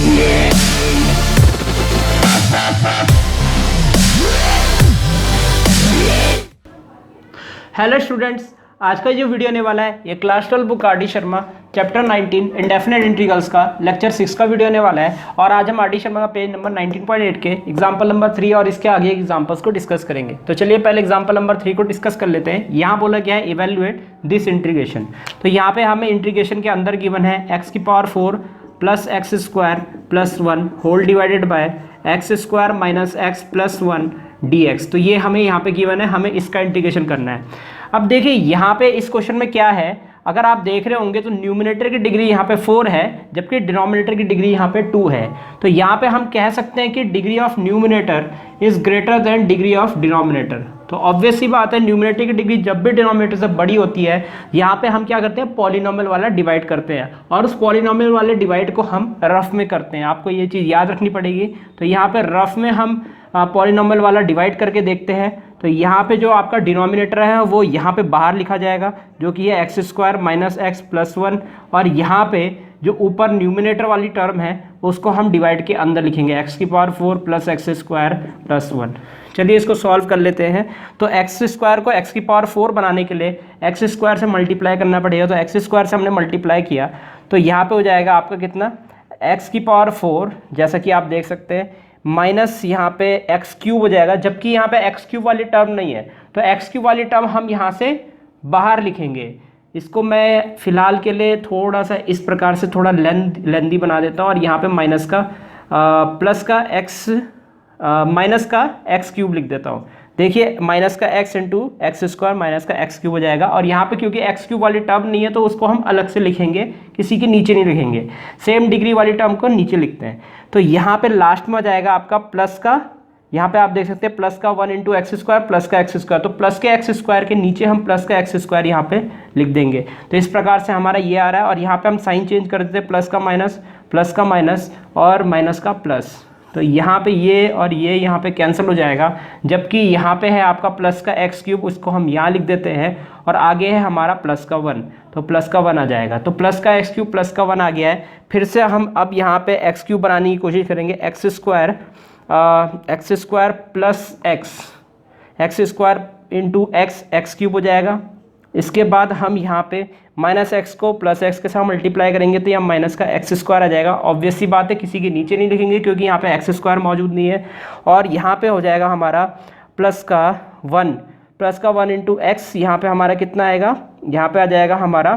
Hello students, आज का जो वीडियो आने वाला है ये class 12 book R D Sharma chapter 19 indefinite integrals का लेक्चर 6 का वीडियो आने वाला है। और आज हम आर डी शर्मा का पेज नंबर 19.8 के एग्जाम्पल नंबर 3 और इसके आगे एग्जाम्पल्स को डिस्कस करेंगे। तो चलिए पहले एग्जाम्पल नंबर 3 को डिस्कस कर लेते हैं। यहाँ बोला गया है इवेल्युएट दिस इंटीग्रेशन। तो यहाँ पे हमें इंटीग्रेशन के अंदर गिवन है x⁴ plus x square plus 1 whole divided by x square minus x plus 1 dx। तो ये हमें यहाँ पे गिवन है, हमें इसका इंटीग्रेशन करना है। अब देखिए यहाँ पे इस क्वेश्चन में क्या है, अगर आप देख रहे होंगे तो न्यूमिनेटर की डिग्री यहाँ पे 4 है जबकि डिनोमिनेटर की डिग्री यहाँ पे 2 है। तो यहाँ पे हम कह सकते हैं कि degree of numerator is greater than degree of denominator. तो ऑब्वियस सी बात है, न्यूमिनेटर की डिग्री जब भी डिनोमिनेटर से बड़ी होती है यहाँ पे हम क्या करते हैं, पॉलिनोमियल वाला डिवाइड करते हैं और उस पॉलिनोमियल वाले डिवाइड को हम रफ में करते हैं। आपको ये चीज़ याद रखनी पड़ेगी। तो यहाँ पे रफ में हम पॉलिनोमियल वाला डिवाइड करके देखते हैं। तो यहाँ पे जो आपका डिनोमिनेटर है वो यहाँ पे बाहर लिखा जाएगा जो कि है x square minus x plus 1, और यहाँ पे जो ऊपर न्यूमिनेटर वाली टर्म है उसको हम डिवाइड के अंदर लिखेंगे x⁴ plus x square plus 1। चलिए इसको सॉल्व कर लेते हैं। तो एक्स स्क्वायर को x⁴ बनाने के लिए एक्स स्क्वायर से मल्टीप्लाई करना पड़ेगा। तो एक्स स्क्वायर से हमने मल्टीप्लाई किया तो यहाँ पे हो जाएगा आपका कितना, x⁴ जैसा कि आप देख सकते हैं माइनस यहाँ पे x³ हो जाएगा, जबकि यहाँ पे x³ वाली टर्म नहीं है। तो x³ वाली टर्म हम यहाँ से बाहर लिखेंगे। इसको मैं फिलहाल के लिए थोड़ा सा इस प्रकार से थोड़ा लेंदी बना देता हूँ और यहाँ पे माइनस का माइनस का x³ लिख देता हूँ। देखिए माइनस का x into x square minus का x³ हो जाएगा, और यहाँ पे क्योंकि x³ वाली टर्म नहीं है तो उसको हम अलग से लिखेंगे, किसी के नीचे नहीं लिखेंगे। सेम डिग्री वाली टर्म को नीचे लिखते हैं। तो यहाँ पे लास्ट में आ जाएगा आपका प्लस का, यहाँ पे आप देख सकते हैं प्लस का 1 इंटू एक्स स्क्वायर प्लस का एक्स स्क्वायर। तो प्लस के एक्स स्क्वायर के नीचे हम प्लस का एक्स स्क्वायर यहाँ पे लिख देंगे। तो इस प्रकार से हमारा ये आ रहा है, और यहाँ पे हम साइन चेंज कर देते हैं, प्लस का माइनस और माइनस का प्लस। तो यहाँ पे ये और ये यहाँ पे कैंसिल हो जाएगा, जबकि यहाँ पे है आपका प्लस का x³, उसको हम यहाँ लिख देते हैं, और आगे है हमारा प्लस का 1, तो प्लस का 1 आ जाएगा। तो प्लस का x³ प्लस का 1 आ गया है। फिर से हम अब यहाँ पे x³ बनाने की कोशिश करेंगे, x square plus x square into x³ हो जाएगा। इसके बाद हम यहाँ पे माइनस एक्स को प्लस एक्स के साथ मल्टीप्लाई करेंगे तो यहाँ माइनस का एक्स स्क्वायर आ जाएगा। ऑब्वियस सी बात है, किसी के नीचे नहीं लिखेंगे क्योंकि यहाँ पे एक्स स्क्वायर मौजूद नहीं है। और यहाँ पे हो जाएगा हमारा प्लस का 1 इंटू एक्स। यहाँ पे हमारा कितना आएगा, यहाँ पे आ जाएगा हमारा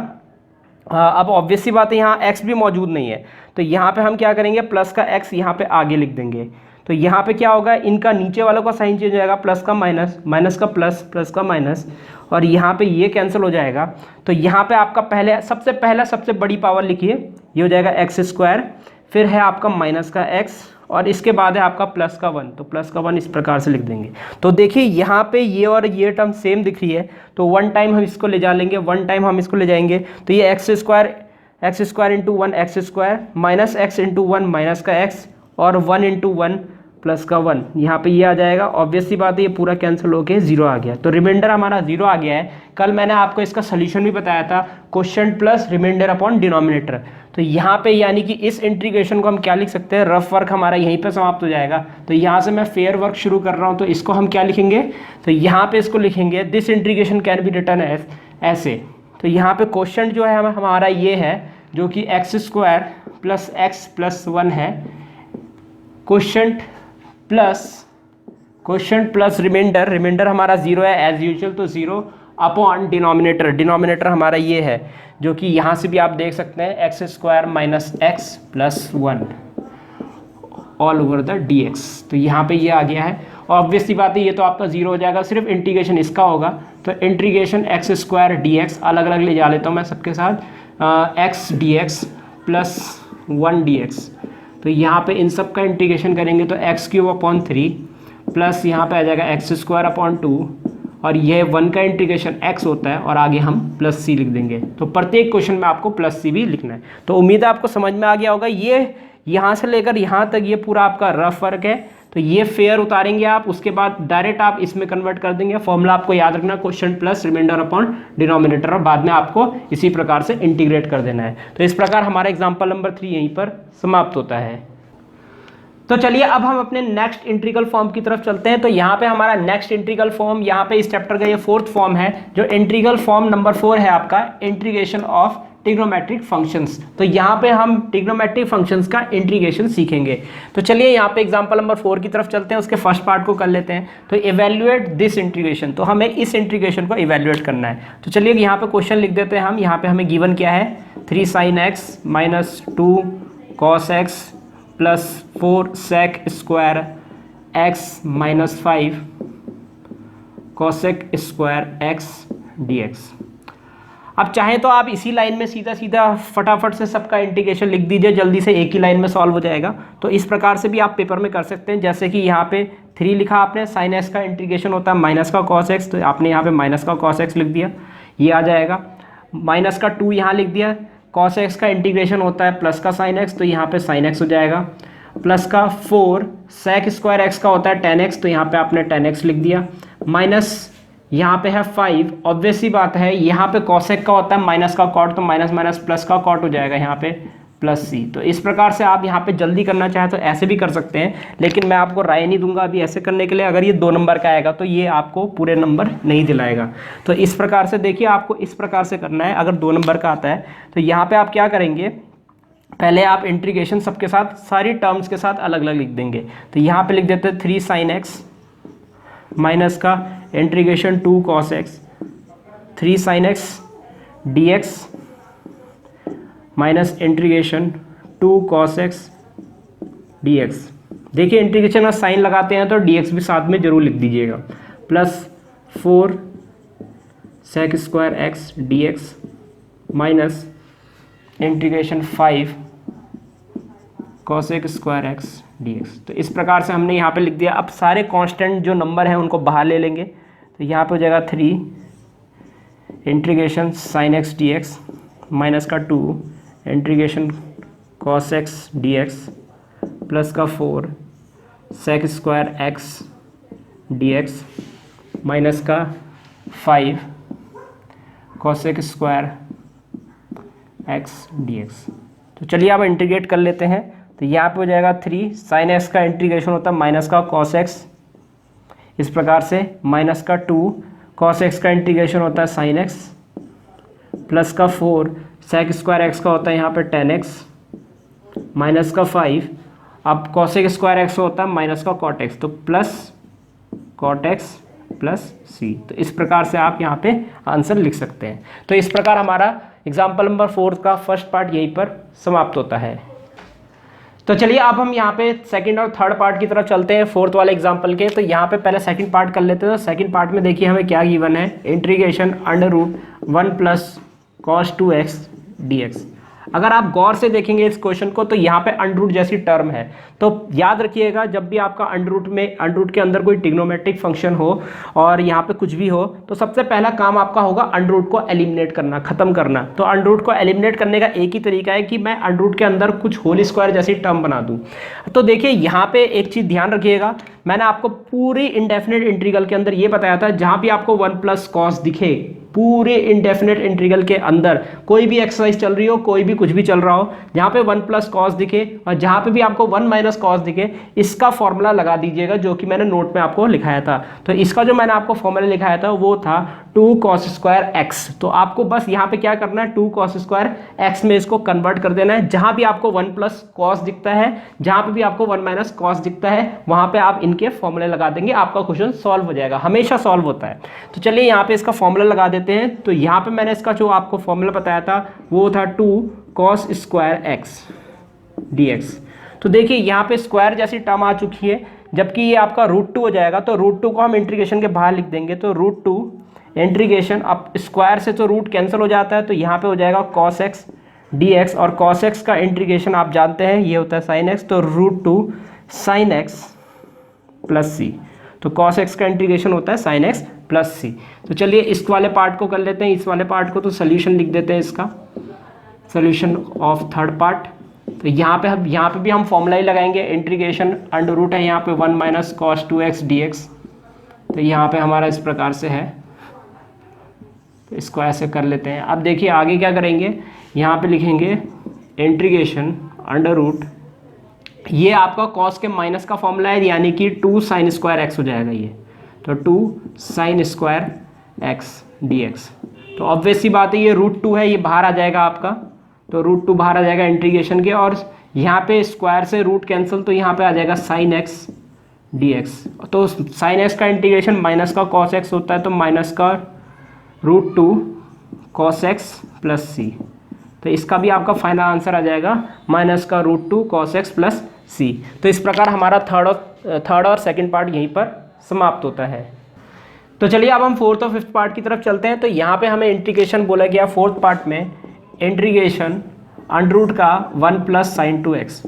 अब ऑब्वियस सी बात है यहाँ एक्स भी मौजूद नहीं है, तो यहाँ पे हम क्या करेंगे, प्लस का एक्स यहाँ पे आगे लिख देंगे। तो यहाँ पे क्या होगा, इनका नीचे वालों का साइन चेंज हो जाएगा, प्लस का माइनस, माइनस का प्लस, प्लस का माइनस, और यहाँ पे ये कैंसिल हो जाएगा। तो यहाँ पे आपका सबसे बड़ी पावर लिखिए, ये हो जाएगा एक्स स्क्वायर, फिर है आपका माइनस का एक्स, और इसके बाद है आपका प्लस का 1। तो प्लस का 1 इस प्रकार से लिख देंगे। तो देखिए यहाँ पे ये और ये टर्म सेम दिख रही है, तो 1 टाइम हम इसको ले जा लेंगे, 1 टाइम हम इसको ले जाएंगे। तो ये x square into 1 x square minus x into 1 minus का एक्स, और 1 इंटू 1 प्लस का 1, यहाँ पे ये आ जाएगा। ऑब्वियस सी बात है ये पूरा कैंसिल होके 0 आ गया। तो रिमाइंडर हमारा 0 आ गया है। कल मैंने आपको इसका सोल्यूशन भी बताया था, question plus remainder upon denominator. तो यहाँ पे यानी कि इस इंटीग्रेशन को हम क्या लिख सकते हैं, रफ वर्क हमारा यहीं पे समाप्त हो जाएगा। तो यहाँ से मैं फेयर वर्क शुरू कर रहा हूँ, तो इसको हम क्या लिखेंगे, तो यहाँ पे इसको लिखेंगे this integration can be written as ऐसे। तो यहाँ पे क्वेश्चन जो है हमारा ये है, जो कि x square plus x plus 1 है, क्वेश्चन प्लस रिमाइंडर हमारा 0 है एज यूजुअल, तो 0 अपॉन डिनोमिनेटर हमारा ये है, जो कि यहाँ से भी आप देख सकते हैं x square minus x plus 1 all over the dx। तो यहाँ पे ये आ गया है। ऑब्वियसली बात है ये तो आपका 0 हो जाएगा, सिर्फ इंटीग्रेशन इसका होगा। तो इंटीग्रेशन एक्स स्क्वायर dx अलग अलग ले जा लेता हूँ मैं सबके साथ, x dx प्लस 1 dx। तो यहाँ पे इन सब का इंटीग्रेशन करेंगे तो x³ अपॉन 3 प्लस यहाँ पे आ जाएगा एक्स स्क्वायर अपॉन 2, और ये 1 का इंटीग्रेशन x होता है, और आगे हम प्लस c लिख देंगे। तो प्रत्येक क्वेश्चन में आपको प्लस c भी लिखना है। तो उम्मीद है आपको समझ में आ गया होगा। ये यहाँ से लेकर यहाँ तक ये पूरा आपका रफ वर्क है। तो ये फेयर उतारेंगे आप, उसके बाद डायरेक्ट आप इसमें कन्वर्ट कर देंगे। फॉर्मूला आपको याद रखना, question plus remainder upon denominator, और बाद में आपको इसी प्रकार से इंटीग्रेट कर देना है। तो इस प्रकार हमारा एग्जाम्पल नंबर 3 यहीं पर समाप्त होता है। तो चलिए अब हम अपने नेक्स्ट इंटीग्रल फॉर्म की तरफ चलते हैं। तो यहाँ पे हमारा नेक्स्ट इंटीग्रल फॉर्म, यहाँ पे इस चैप्टर का ये फोर्थ फॉर्म है, जो इंटीग्रल फॉर्म नंबर 4 है आपका, इंटीग्रेशन ऑफ ट्रिग्नोमेट्रिक फंक्शंस। तो यहाँ पे हम ट्रिग्नोमेट्रिक फंक्शंस का इंटीग्रेशन सीखेंगे। तो चलिए यहाँ पे एग्जांपल नंबर 4 की तरफ चलते हैं, उसके फर्स्ट पार्ट को कर लेते हैं। तो इवेल्युएट दिस इंटीग्रेशन, तो हमें इस इंटीग्रेशन को इवेल्युएट करना है। तो चलिए यहाँ पे क्वेश्चन लिख देते हैं हम। यहाँ पे हमें गिवन क्या है, 3 sin x minus 2 cos x plus 4 sec square x minus 5 cosec square x dx। अब चाहे तो आप इसी लाइन में सीधा सीधा फटाफट से सबका इंटीग्रेशन लिख दीजिए, जल्दी से एक ही लाइन में सॉल्व हो जाएगा। तो इस प्रकार से भी आप पेपर में कर सकते हैं। जैसे कि यहाँ पे 3 लिखा आपने, साइन एक्स का इंटीग्रेशन होता है माइनस का कॉस एक्स, तो आपने यहाँ पे माइनस का कॉस एक्स लिख दिया, ये आ जाएगा। माइनस का 2 यहाँ लिख दिया, कॉस एक्स का इंटीग्रेशन होता है प्लस का साइन एक्स, तो यहाँ पे साइन एक्स हो जाएगा। प्लस का 4 सेक स्क्वायर एक्स का होता है टेन एक्स, तो यहाँ पे आपने टेन एक्स लिख दिया। माइनस यहाँ पे है 5, ऑब्वियस सी बात है, यहाँ पे कॉसेक का होता है माइनस का कॉट, तो माइनस माइनस प्लस का कॉट हो जाएगा यहाँ पे प्लस सी। तो इस प्रकार से आप यहाँ पे जल्दी करना चाहे तो ऐसे भी कर सकते हैं, लेकिन मैं आपको राय नहीं दूंगा अभी ऐसे करने के लिए। अगर ये 2 नंबर का आएगा तो ये आपको पूरे नंबर नहीं दिलाएगा। तो इस प्रकार से देखिए, आपको इस प्रकार से करना है। अगर 2 नंबर का आता है तो यहाँ पे आप क्या करेंगे, पहले आप इंटीग्रेशन सबके साथ, सारी टर्म्स के साथ अलग अलग लिख देंगे। तो यहाँ पे लिख देते हैं 3 sin x माइनस का integration 2 cos x, 3 sin x dx minus integration 2 cos x dx। देखिए इंटीग्रेशन का साइन लगाते हैं तो dx भी साथ में जरूर लिख दीजिएगा। Plus 4 sec square x dx minus integration 5 cosec square x dx। तो इस प्रकार से हमने यहाँ पे लिख दिया। अब सारे कांस्टेंट जो नंबर हैं उनको बाहर ले लेंगे। तो यहाँ पे हो जाएगा 3 integration sin x dx minus का 2 integration cos x dx plus का 4 sec square x dx minus का 5 cosec स्क्वायर x dx। तो चलिए अब इंटीग्रेट कर लेते हैं। तो यहाँ पे हो जाएगा 3 sin x का इंटीग्रेशन होता है माइनस का cos x, इस प्रकार से माइनस का 2 cos x का इंटीग्रेशन होता है sin x, प्लस का 4 sec स्क्वायर x का होता है यहाँ पे tan x, माइनस का 5, अब cosec स्क्वायर x होता है माइनस का cot x, तो plus cot x plus c। तो इस प्रकार से आप यहाँ पे आंसर लिख सकते हैं। तो इस प्रकार हमारा एग्जाम्पल नंबर 4 का फर्स्ट पार्ट यहीं पर समाप्त होता है। तो चलिए अब हम यहाँ पे सेकंड और थर्ड पार्ट की तरफ चलते हैं फोर्थ वाले एग्जाम्पल के। तो यहाँ पे पहले सेकंड पार्ट कर लेते हैं। तो सेकंड पार्ट में देखिए हमें क्या गिवन है, integration under root 1 plus cos 2x dx। अगर आप गौर से देखेंगे इस क्वेश्चन को तो यहाँ पे अंडर रूट जैसी टर्म है। तो याद रखिएगा, जब भी आपका अंडर रूट के अंदर कोई ट्रिग्नोमेट्रिक फंक्शन हो और यहाँ पे कुछ भी हो, तो सबसे पहला काम आपका होगा अंडर रूट को एलिमिनेट करना, खत्म करना। तो अंडर रूट को एलिमिनेट करने का एक ही तरीका है कि मैं अंडर रूट के अंदर कुछ होल स्क्वायर जैसी टर्म बना दूँ। तो देखिए यहाँ पे एक चीज़ ध्यान रखिएगा, मैंने आपको पूरी इंडेफिनेट इंटीग्रल के अंदर ये बताया था, जहाँ भी आपको 1 प्लस कॉस दिखे, पूरे इंडेफिनेट इंटीग्रल के अंदर कोई भी एक्सरसाइज चल रही हो, कोई भी कुछ भी चल रहा हो, जहाँ पे 1 प्लस कॉस दिखे और जहाँ पे भी आपको 1 माइनस कॉस दिखे, इसका फॉर्मूला लगा दीजिएगा, जो कि मैंने नोट में आपको लिखाया था। तो इसका जो मैंने आपको फॉर्मूला लिखाया था वो था 2 cos स्क्वायर एक्स। तो आपको बस यहाँ पे क्या करना है, 2 cos स्क्वायर एक्स में इसको कन्वर्ट कर देना है। जहाँ भी आपको 1 प्लस कॉस दिखता है, जहाँ पे भी आपको 1 माइनस कॉस दिखता है, वहाँ पे आप इनके फॉर्मूले लगा देंगे, आपका क्वेश्चन सॉल्व हो जाएगा। हमेशा सॉल्व होता है। तो चलिए यहाँ पे इसका फॉर्मूला लगा देते हैं। तो यहाँ पे मैंने इसका जो आपको फॉर्मूला बताया था वो था 2 cos स्क्वायर एक्स dx। तो देखिए यहाँ पे स्क्वायर जैसी टर्म आ चुकी है, जबकि ये आपका √2 हो जाएगा। तो √2 को हम इंटीग्रेशन के बाहर लिख देंगे। तो √2 इंटीग्रेशन, अब स्क्वायर से तो रूट कैंसिल हो जाता है, तो यहाँ पे हो जाएगा cos x dx, और cos x का इंटीग्रेशन आप जानते हैं ये होता है sin x, तो √2 sin x प्लस c। तो cos x का इंटीग्रेशन होता है sin x प्लस c। तो चलिए इस वाले पार्ट को कर लेते हैं, इस वाले पार्ट को। तो सोल्यूशन लिख देते हैं इसका, सोल्यूशन ऑफ थर्ड पार्ट। तो यहाँ पे भी हम फॉर्मूला ही लगाएंगे, इंटीग्रेशन अंडर रूट है यहाँ पे 1 माइनस cos 2x dx। तो यहाँ पे हमारा इस प्रकार से है, तो इसको ऐसे कर लेते हैं। अब देखिए आगे क्या करेंगे, यहाँ पे लिखेंगे इंटीग्रेशन अंडर रूट ये आपका कॉस के माइनस का फॉर्मूला है, यानी कि 2 sin स्क्वायर एक्स हो जाएगा ये। तो 2 sin square x d x. तो ऑब्वियस सी बात है ये √2 है, ये बाहर आ जाएगा आपका, तो √2 बाहर आ जाएगा इंटीग्रेशन के, और यहाँ पे स्क्वायर से रूट कैंसिल, तो यहाँ पे आ जाएगा sin x dx। तो sin x का इंटीग्रेशन माइनस का cos x होता है, तो माइनस का √2 cos x प्लस सी। तो इसका भी आपका फाइनल आंसर आ जाएगा माइनस का √2 cos x प्लस सी। तो इस प्रकार हमारा थर्ड और सेकंड पार्ट यहीं पर समाप्त होता है। तो चलिए अब हम फोर्थ और फिफ्थ पार्ट की तरफ चलते हैं। तो यहाँ पे हमें इंटीग्रेशन बोला गया फोर्थ पार्ट में, इंटीग्रेशन अंडर का 1 + sin 2x।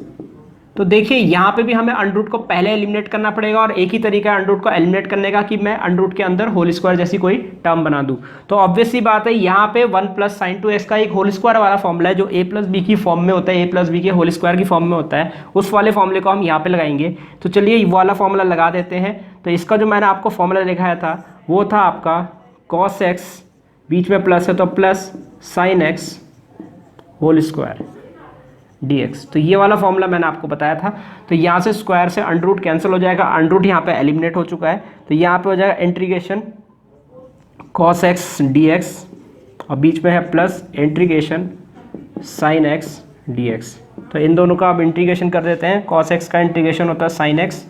तो देखिए यहाँ पे भी हमें अंडर को पहले एलिमिनेट करना पड़ेगा, और एक ही तरीका है अंडर को एलिमिनेट करने का कि मैं अंडर के अंदर होल स्क्वायर जैसी कोई टर्म बना दूँ। तो ऑब्वियस सी बात है यहाँ पे 1 + sin 2x का एक होल स्क्वायर वाला फॉर्मूला है जो a + b की फॉर्म में होता है, a + b के होल स्क्वायर की फॉर्म में होता है, उस वाले फॉर्मूले को हम यहाँ पे लगाएंगे। तो चलिए वो वाला फॉर्मूला लगा देते हैं। तो इसका जो मैंने आपको फॉर्मूला लिखाया था वो था आपका cos x, बीच में प्लस है तो plus sin x whole square dx। तो ये वाला फॉर्मूला मैंने आपको बताया था। तो यहाँ से स्क्वायर से अंडर रूट कैंसिल हो जाएगा, अंडर रूट यहाँ पे एलिमिनेट हो चुका है, तो यहाँ पे हो जाएगा इंटीग्रेशन cos x dx, और बीच में है plus integration sin x dx। तो इन दोनों का अब इंटीग्रेशन कर देते हैं। cos x का इंटीग्रेशन होता है sin x,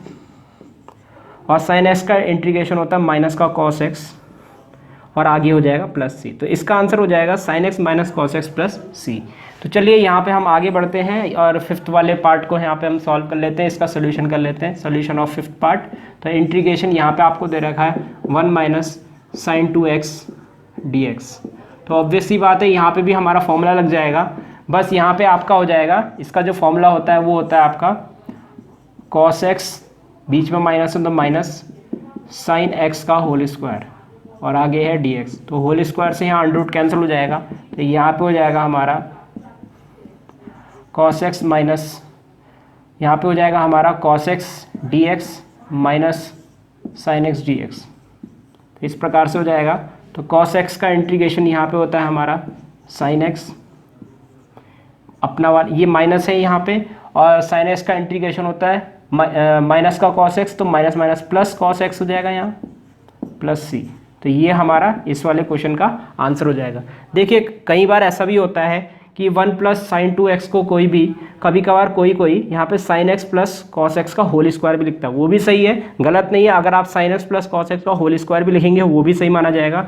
और sin x का इंटीग्रेशन होता है माइनस का cos x, और आगे हो जाएगा प्लस सी। तो इसका आंसर हो जाएगा sin x minus cos x plus C. तो चलिए यहाँ पे हम आगे बढ़ते हैं और फिफ्थ वाले पार्ट को यहाँ पे हम सॉल्व कर लेते हैं, इसका सोल्यूशन कर लेते हैं, सोल्यूशन ऑफ फिफ्थ पार्ट। तो इंटीग्रेशन यहाँ पे आपको दे रखा है 1 - sin 2x dx। तो ऑब्वियस सी बात है यहाँ पे भी हमारा फॉर्मूला लग जाएगा, बस यहाँ पे आपका हो जाएगा, इसका जो फॉर्मूला होता है वो होता है आपका cos x, बीच में माइनस है तो माइनस sin x का होल स्क्वायर, और आगे है dx। तो होल स्क्वायर से यहाँ अंडर रूट कैंसिल हो जाएगा, तो यहाँ पे हो जाएगा हमारा cos x माइनस, यहाँ पे हो जाएगा हमारा cos x dx minus sin x dx। तो इस प्रकार से हो जाएगा। तो cos x का इंटीग्रेशन यहाँ पे होता है हमारा sin x, अपना वाला ये माइनस है यहाँ पे, और sin x का इंटीग्रेशन होता है माइनस का cos x, तो minus minus plus cos x हो जाएगा यहाँ प्लस सी। तो ये हमारा इस वाले क्वेश्चन का आंसर हो जाएगा। देखिए कई बार ऐसा भी होता है कि 1 + sin 2x को कोई भी कभी कभार कोई यहाँ पे sin x plus cos x का होल स्क्वायर भी लिखता है, वो भी सही है, गलत नहीं है। अगर आप sin x plus cos x का होल स्क्वायर भी लिखेंगे वो भी सही माना जाएगा।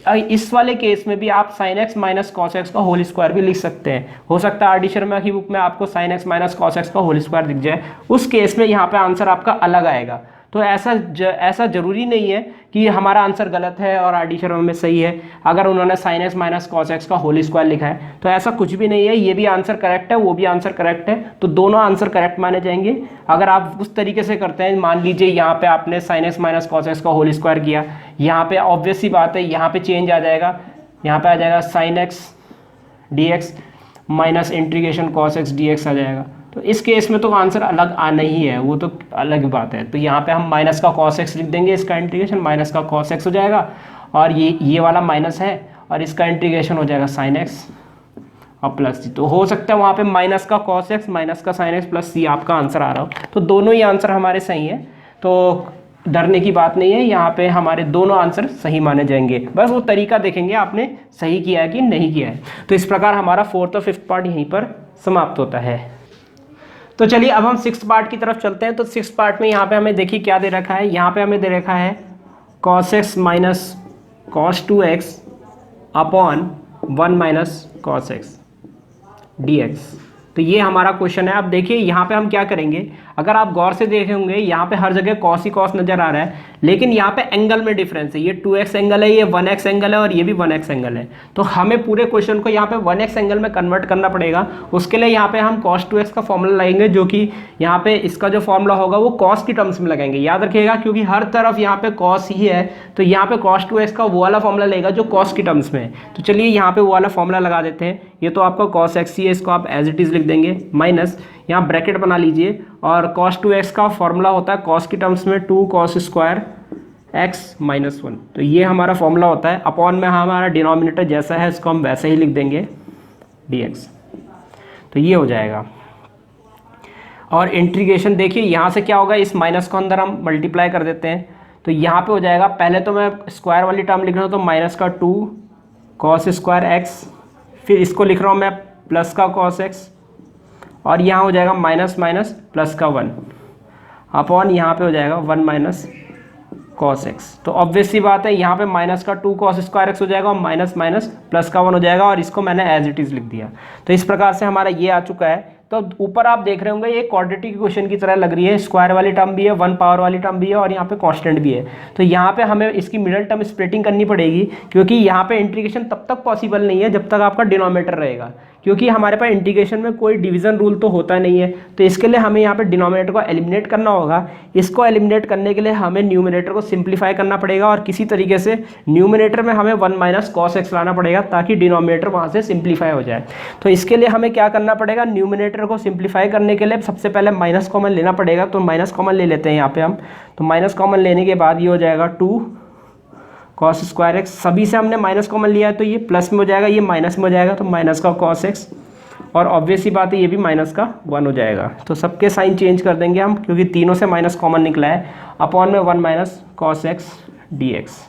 इस वाले केस में भी आप sin x minus cos x का होल स्क्वायर भी लिख सकते हैं। हो सकता है आर डी शर्मा की बुक में आपको sin x minus cos x का होल स्क्वायर दिख जाए, उस केस में यहाँ पे आंसर आपका अलग आएगा। तो ऐसा जरूरी नहीं है कि हमारा आंसर गलत है और आर डी शर्मा में सही है अगर उन्होंने sin x minus cos x का होल स्क्वायर लिखा है। तो ऐसा कुछ भी नहीं है, ये भी आंसर करेक्ट है, वो भी आंसर करेक्ट है, तो दोनों आंसर करेक्ट माने जाएंगे। अगर आप उस तरीके से करते हैं, मान लीजिए यहाँ पे आपने sin x minus cos x का होल स्क्वायर किया, यहाँ पे ऑब्वियस सी बात है यहाँ पे चेंज आ जाएगा, यहाँ पे आ जाएगा sin x dx minus integration cos x dx आ जाएगा। तो इस केस में तो आंसर अलग आना ही है, वो तो अलग बात है। तो यहाँ पे हम माइनस का cos x लिख देंगे, इसका इंटीग्रेशन माइनस का cos x हो जाएगा, और ये वाला माइनस है और इसका इंटीग्रेशन हो जाएगा sin x और प्लस सी। तो हो सकता है वहाँ पे माइनस का cos x माइनस का sin x प्लस सी आपका आंसर आ रहा हो। तो दोनों ही आंसर हमारे सही है, तो डरने की बात नहीं है, यहाँ पे हमारे दोनों आंसर सही माने जाएंगे। बस वो तरीका देखेंगे आपने सही किया है कि नहीं किया है। तो इस प्रकार हमारा फोर्थ और फिफ्थ पार्ट यहीं पर समाप्त होता है। तो चलिए अब हम सिक्स्थ पार्ट की तरफ चलते हैं। तो सिक्स्थ पार्ट में यहाँ पे हमें देखिए क्या दे रखा है, यहाँ पे हमें दे रखा है cos x minus cos 2x upon 1 minus cos x dx। तो ये हमारा क्वेश्चन है। अब देखिए यहाँ पे हम क्या करेंगे, अगर आप गौर से देखे होंगे यहाँ पे हर जगह cos ही cos नजर आ रहा है, लेकिन यहाँ पे एंगल में डिफरेंस है, ये 2x एंगल है, ये 1x एंगल है, और ये भी 1x एंगल है। तो हमें पूरे क्वेश्चन को यहाँ पे 1x एंगल में कन्वर्ट करना पड़ेगा। उसके लिए यहाँ पे हम cos 2x का फॉर्मूला लगाएंगे, जो कि यहाँ पे इसका जो फॉर्मूला होगा वो cos की टर्म्स में लगाएंगे, याद रखिएगा, क्योंकि हर तरफ यहाँ पे cos ही है। तो यहाँ पे cos 2x का वो वाला फॉर्मूला लगेगा जो cos की टर्म्स में है। तो चलिए यहाँ पे वो वाला फॉर्मूला लगा देते हैं। ये तो आपका cos x ही है, इसको आप एज इट इज लिख देंगे, माइनस यहाँ ब्रैकेट बना लीजिए, और cos 2x का फॉर्मूला होता है cos की टर्म्स में 2 cos स्क्वायर x माइनस 1। तो ये हमारा फॉर्मूला होता है। अपॉन में हमारा डिनोमिनेटर जैसा है इसको हम वैसे ही लिख देंगे dx। तो ये हो जाएगा। और इंटीग्रेशन देखिए यहाँ से क्या होगा, इस माइनस को अंदर हम मल्टीप्लाई कर देते हैं तो यहाँ पे हो जाएगा, पहले तो मैं स्क्वायर वाली टर्म लिख रहा हूँ तो माइनस का 2 कॉस स्क्वायर एक्स, फिर इसको लिख रहा हूँ मैं प्लस का कॉस एक्स, और यहाँ हो जाएगा माइनस माइनस प्लस का 1 अपॉन यहाँ पे हो जाएगा 1 माइनस कॉस एक्स। तो ऑब्वियस सी बात है यहाँ पे माइनस का 2 कॉस स्क्वायर एक्स हो जाएगा और माइनस माइनस प्लस का 1 हो जाएगा, और इसको मैंने एज इट इज़ लिख दिया। तो इस प्रकार से हमारा ये आ चुका है। तो ऊपर आप देख रहे होंगे ये क्वाड्रेटिक क्वेश्चन की तरह लग रही है, स्क्वायर वाली टर्म भी है, 1 पावर वाली टर्म भी है, और यहाँ पे कांस्टेंट भी है। तो यहाँ पे हमें इसकी मिडिल टर्म स्प्लिटिंग करनी पड़ेगी, क्योंकि यहाँ पे इंटीग्रेशन तब तक पॉसिबल नहीं है जब तक आपका डिनोमिनेटर रहेगा, क्योंकि हमारे पास इंटीग्रेशन में कोई डिवीजन रूल तो होता नहीं है। तो इसके लिए हमें यहाँ पे डिनोमिनेटर को एलिमिनेट करना होगा। इसको एलिमिनेट करने के लिए हमें न्यूमिनेटर को सिंप्लीफाई करना पड़ेगा, और किसी तरीके से न्यूमिनेटर में हमें 1 माइनस कॉस एक्स लाना पड़ेगा ताकि डिनोमिनेटर वहाँ से सिंप्लीफाई हो जाए। तो इसके लिए हमें क्या करना पड़ेगा, न्यूमिनेटर को सिंप्लीफाई करने के लिए सबसे पहले माइनस कॉमन लेना पड़ेगा। तो माइनस कॉमन ले लेते हैं यहाँ पे हम। तो माइनस कॉमन लेने के बाद ये हो जाएगा 2 कॉस स्क्वायर एक्स, सभी से हमने माइनस कॉमन लिया है तो ये प्लस में हो जाएगा, ये माइनस में हो जाएगा, तो माइनस का कॉस एक्स, और ऑब्वियस ही बात है ये भी माइनस का 1 हो जाएगा। तो सबके साइन चेंज कर देंगे हम, क्योंकि तीनों से माइनस कॉमन निकला है, अपॉन में 1 minus cos x d x.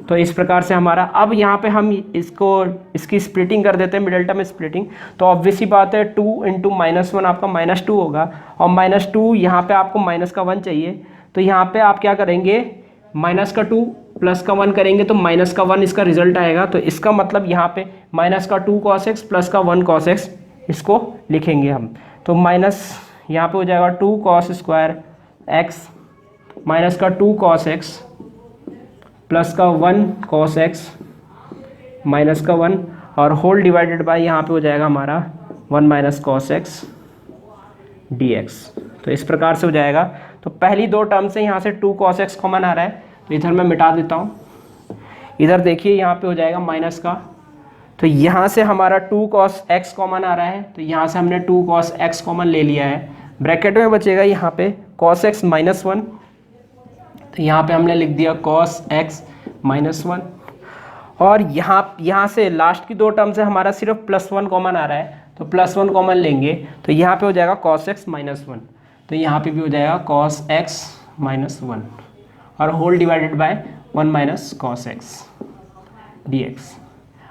तो इस प्रकार से हमारा, अब यहाँ पे हम इसकी स्प्लिटिंग कर देते हैं, मिडिल टर्म स्प्लिटिंग। तो ऑब्वियस ही बात है 2 इंटू -1 आपका -2 होगा, और -2 यहाँ पे आपको माइनस का 1 चाहिए। तो यहाँ पे आप क्या करेंगे, माइनस का 2 प्लस का 1 करेंगे तो माइनस का 1 इसका रिजल्ट आएगा। तो इसका मतलब यहाँ पे माइनस का 2 कॉस एक्स प्लस का 1 कॉस एक्स इसको लिखेंगे हम। तो माइनस यहाँ पे हो जाएगा 2 कॉस स्क्वायर एक्स माइनस का 2 कॉस एक्स प्लस का 1 कॉस एक्स माइनस का 1, और होल डिवाइडेड बाय यहाँ पे हो जाएगा हमारा 1 minus cos x d x. तो इस प्रकार से हो जाएगा। तो पहली दो टर्म से यहाँ से 2 कॉस एक्स कॉमन आ रहा है, तो इधर मैं मिटा देता हूँ। इधर देखिए यहाँ पे हो जाएगा माइनस का, तो यहाँ से हमारा 2 कॉस एक्स कॉमन आ रहा है, तो यहाँ से हमने 2 कॉस एक्स कॉमन ले लिया है। ब्रैकेट में बचेगा यहाँ पे कॉस एक्स माइनस 1, तो यहाँ पे हमने लिख दिया कॉस एक्स माइनस 1, और यहाँ से लास्ट की दो टर्म से हमारा सिर्फ +1 कॉमन आ रहा है, तो +1 कॉमन लेंगे तो यहाँ पे हो जाएगा कॉस एक्स माइनस 1, तो यहाँ पे भी हो जाएगा कॉस एक्स माइनस 1, और whole divided by 1 minus cos x d x.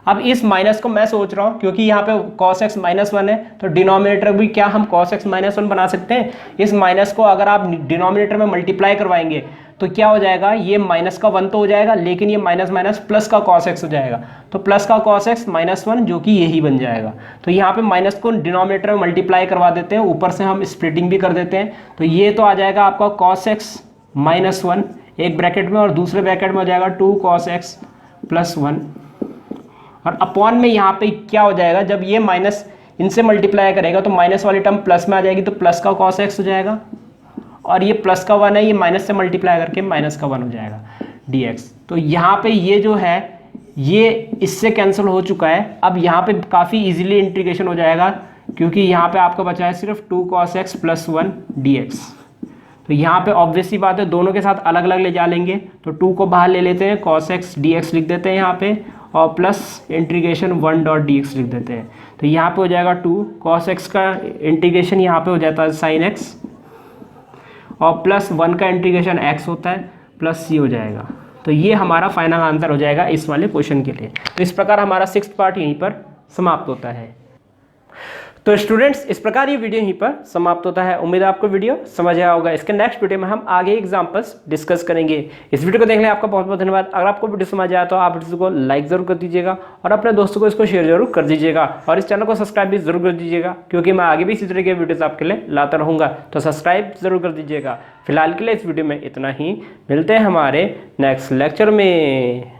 अब इस माइनस को मैं सोच रहा हूँ, क्योंकि यहाँ पे cos x -1 है, तो डिनोमिनेटर भी क्या हम cos x -1 बना सकते हैं। इस माइनस को अगर आप डिनोमिनेटर में मल्टीप्लाई करवाएंगे तो क्या हो जाएगा, ये माइनस का 1 तो हो जाएगा, लेकिन ये माइनस माइनस प्लस का cos x हो जाएगा, तो प्लस का cos x -1 जो कि यही बन जाएगा। तो यहाँ पे माइनस को डिनोमिनेटर में मल्टीप्लाई करवा देते हैं, ऊपर से हम स्प्लिटिंग भी कर देते हैं। तो ये तो आ जाएगा आपका cos x -1 एक ब्रैकेट में, और दूसरे ब्रैकेट में हो जाएगा 2 cos x + 1, और अपॉन में यहाँ पे क्या हो जाएगा, जब ये माइनस इनसे मल्टीप्लाई करेगा तो माइनस वाली टर्म प्लस में आ जाएगी, तो प्लस का cos x हो जाएगा, और ये प्लस का 1 है, ये माइनस से मल्टीप्लाई करके माइनस का 1 हो जाएगा dx। तो यहाँ पे ये जो है ये इससे कैंसिल हो चुका है। अब यहाँ पे काफ़ी इजीली इंटीग्रेशन हो जाएगा, क्योंकि यहाँ पे आपका बचा है सिर्फ 2 cos x + 1 dx। तो यहाँ पे ऑब्वियस सी बात है दोनों के साथ अलग अलग ले जा लेंगे, तो 2 को बाहर ले लेते हैं, cos x dx लिख देते हैं यहाँ पे, और प्लस इंटीग्रेशन 1 डॉट dx लिख देते हैं। तो यहाँ पे हो जाएगा 2 cos x का इंटीग्रेशन यहाँ पे हो जाता है sin x, और प्लस 1 का इंटीग्रेशन x होता है, प्लस c हो जाएगा। तो ये हमारा फाइनल आंसर हो जाएगा इस वाले क्वेश्चन के लिए। तो इस प्रकार हमारा 6th पार्ट यहीं पर समाप्त होता है। तो स्टूडेंट्स, इस प्रकार ये वीडियो यहीं पर समाप्त होता है। उम्मीद है आपको वीडियो समझ आया होगा। इसके नेक्स्ट वीडियो में हम आगे एग्जांपल्स डिस्कस करेंगे। इस वीडियो को देखने आपका बहुत बहुत धन्यवाद। अगर आपको वीडियो समझ आया तो आप वीडियो को लाइक जरूर कर दीजिएगा, और अपने दोस्तों को इसको शेयर जरूर कर दीजिएगा, और इस चैनल को सब्सक्राइब भी जरूर कर दीजिएगा, क्योंकि मैं आगे भी इसी तरह के वीडियोस आपके लिए लाता रहूँगा। तो सब्सक्राइब जरूर कर दीजिएगा। फिलहाल के लिए इस वीडियो में इतना ही, मिलते हैं हमारे नेक्स्ट लेक्चर में।